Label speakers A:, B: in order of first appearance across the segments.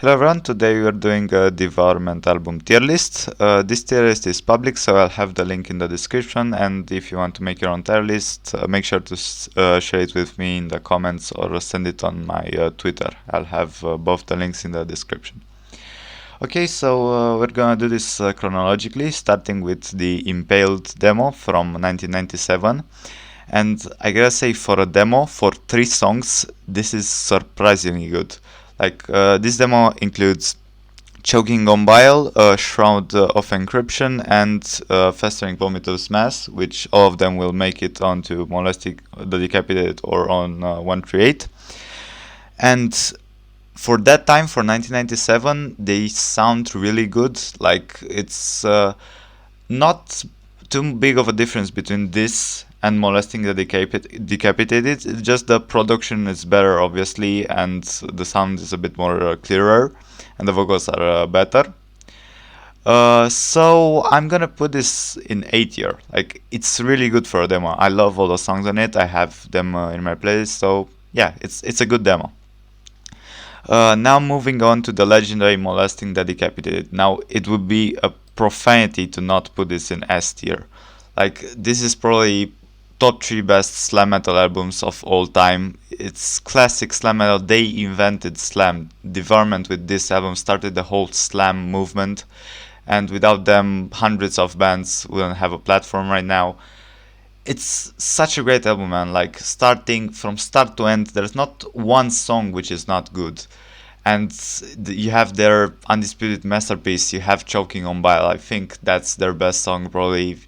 A: Hello everyone, today we are doing a Devourment album tier list. This tier list is public, so I'll have the link in the description, and if you want to make your own tier list, make sure to share it with me in the comments or send it on my Twitter. I'll have both the links in the description. Okay, so we're gonna do this chronologically, starting with the Impaled demo from 1997. And I gotta say, for a demo, for 3 songs, this is surprisingly good. Like, this demo includes Choking on Bile, Shroud of Encryption, and Festering Vomitous Mass, which all of them will make it onto Molesting the Decapitated or on 138. And for that time, for 1997, they sound really good. Like, it's not too big of a difference between this and Molesting the Decapitated. It's just the production is better, obviously, and the sound is a bit more clearer, and the vocals are better. So I'm gonna put this in A tier. Like, it's really good for a demo. I love all the songs on it. I have them in my playlist, so yeah, it's a good demo. Now moving on to the legendary Molesting the Decapitated. Now, it would be a profanity to not put this in S tier. Like, this is probably top 3 best slam metal albums of all time. It's classic slam metal. They invented slam. Devourment with this album started the whole slam movement, and without them, hundreds of bands wouldn't have a platform right now. It's such a great album, man. Like, starting from start to end, there's not one song which is not good. And you have their undisputed masterpiece. You have Choking on Bile. I think that's their best song, probably.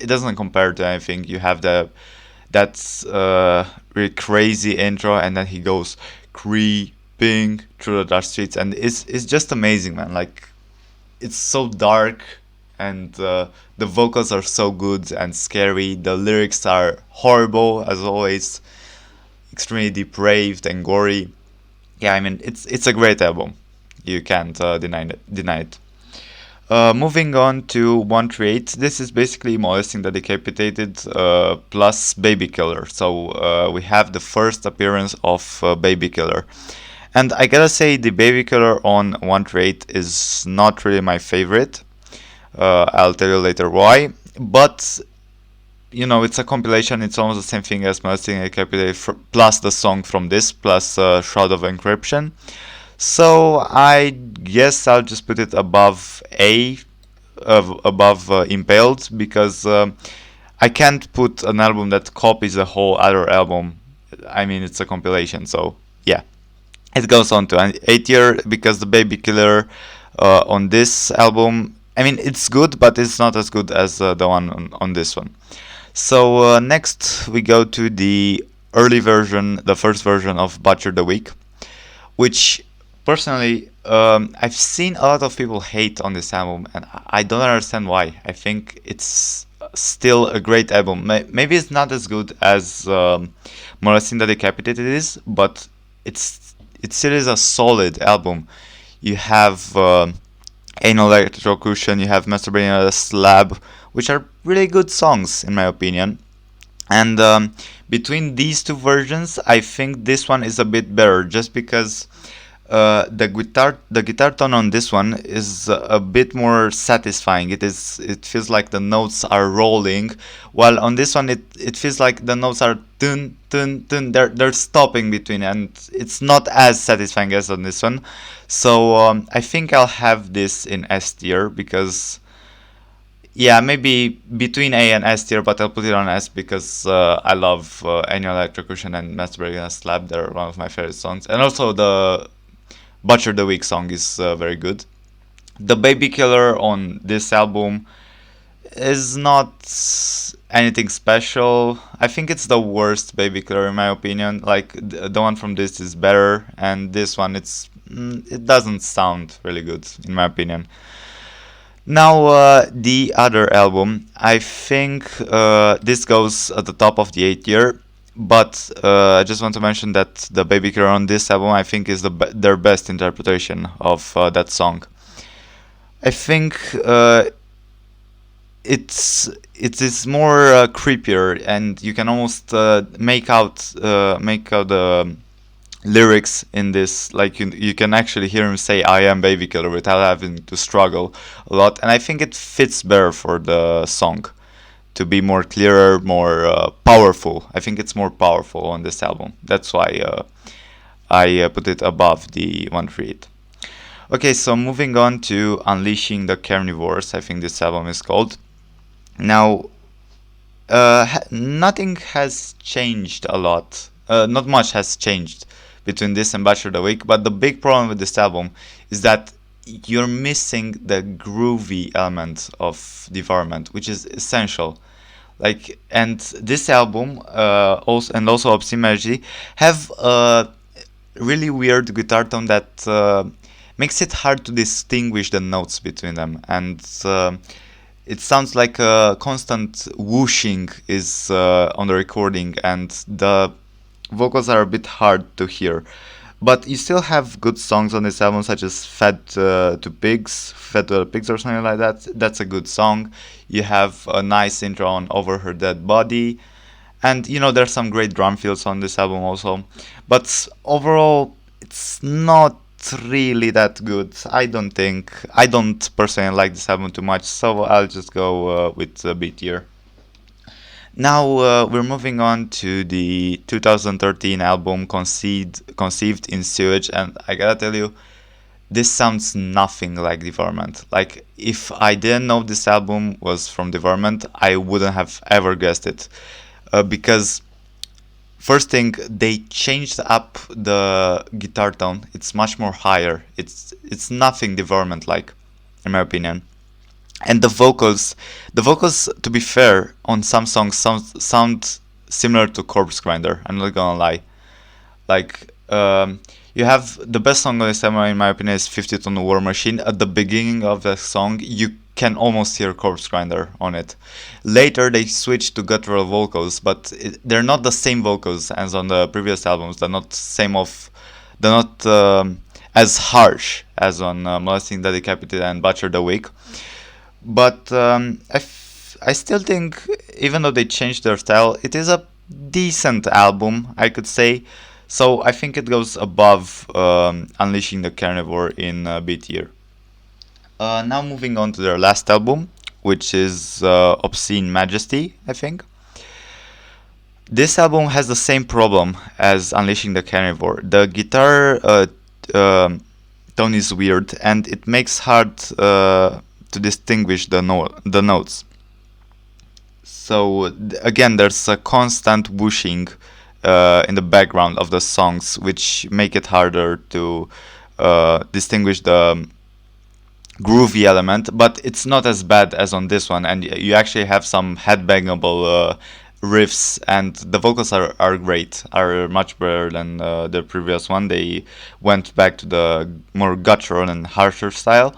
A: It doesn't compare to anything. You have that really crazy intro, and then he goes creeping through the dark streets, and it's just amazing, man. Like, it's so dark, and the vocals are so good and scary. The lyrics are horrible as always, extremely depraved and gory. Yeah, I mean, it's a great album. You can't deny it. Moving on to 138, this is basically Molesting the Decapitated plus Baby Killer. So we have the first appearance of Baby Killer. And I gotta say, the Baby Killer on 138 is not really my favorite. I'll tell you later why. But, you know, it's a compilation. It's almost the same thing as Molesting the Decapitated plus the song from this, plus Shroud of Encryption. So I guess I'll just put it above above Impaled, because I can't put an album that copies a whole other album. I mean, it's a compilation, so yeah. It goes on to an A tier, because the Baby Killer on this album, I mean, it's good, but it's not as good as the one on this one. So next we go to the early version, the first version of Butcher the Week, which personally, I've seen a lot of people hate on this album, and I don't understand why. I think it's still a great album. Maybe it's not as good as Molesting the Decapitated is, but it still is a solid album. You have Anal Electrocution, you have Masturbating on a Slab, which are really good songs in my opinion. And between these two versions, I think this one is a bit better, just because the guitar tone on this one is a bit more satisfying. It feels like the notes are rolling, while on this one it feels like the notes are dun dun dun. They're stopping between, and it's not as satisfying as on this one. So I think I'll have this in S tier, because yeah, maybe between A and S tier, but I'll put it on S because I love Annual Electrocution and Masturbating on a Slab. They're one of my favorite songs, and also the Butcher the Week song is very good. The Baby Killer on this album is not anything special. I think it's the worst Baby Killer in my opinion. Like, the one from this is better, and this one it doesn't sound really good in my opinion. Now the other album, I think this goes at the top of the A tier. But I just want to mention that the Baby Killer on this album, I think, is their best interpretation of that song. I think it is more creepier, and you can almost make out the lyrics in this. Like you can actually hear him say "I am baby killer" without having to struggle a lot, and I think it fits better for the song to be more clearer, more powerful. I think it's more powerful on this album. That's why I put it above the 138. Okay, so moving on to Unleashing the Carnivores, I think this album is called. Now, nothing has changed a lot. Not much has changed between this and Butcher the Week, but the big problem with this album is that you're missing the groovy element of Devourment, which is essential. Like, and this album, also Obscene Majesty, have a really weird guitar tone that makes it hard to distinguish the notes between them, and it sounds like a constant whooshing is on the recording, and the vocals are a bit hard to hear. But you still have good songs on this album, such as Fed to Pigs or something like that. That's a good song. You have a nice intro on Over Her Dead Body. And, there's some great drum fills on this album also. But overall, it's not really that good. I don't personally like this album too much, so I'll just go with B tier. Now we're moving on to the 2013 album conceived in Sewage, and I gotta tell you, this sounds nothing like Devourment. Like, if I didn't know this album was from Devourment, I wouldn't have ever guessed it. Because, first thing, they changed up the guitar tone. It's much more higher. It's nothing Devourment like, in my opinion. And the vocals, to be fair, on some songs sound similar to Corpse Grinder. I'm not gonna lie. Like, you have the best song on this album, in my opinion, is 50 Ton War Machine. At the beginning of the song, you can almost hear Corpse Grinder on it. Later, they switched to guttural vocals, but they're not the same vocals as on the previous albums. They're not as harsh as on Molesting the Decapitated and Butcher the Week. But I still think, even though they changed their style, it is a decent album, I could say. So I think it goes above Unleashing the Carnivore in B tier. Now moving on to their last album, which is Obscene Majesty, I think. This album has the same problem as Unleashing the Carnivore. The guitar tone is weird, and it makes hard to distinguish the notes. So again, there's a constant whooshing in the background of the songs, which make it harder to distinguish the groovy element. But it's not as bad as on this one, and you actually have some headbangable riffs, and the vocals are great, are much better than the previous one. They went back to the more guttural and harsher style.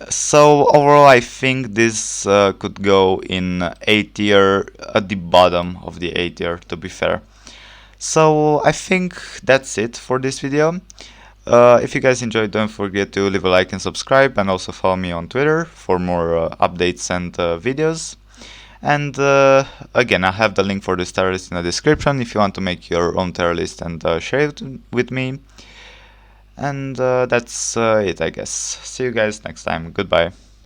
A: So overall, I think this could go in A tier, at the bottom of the A tier, to be fair. So I think that's it for this video. If you guys enjoyed, don't forget to leave a like and subscribe, and also follow me on Twitter for more updates and videos. And again, I have the link for this tier list in the description if you want to make your own tier list and share it with me. And that's it, I guess. See you guys next time. Goodbye.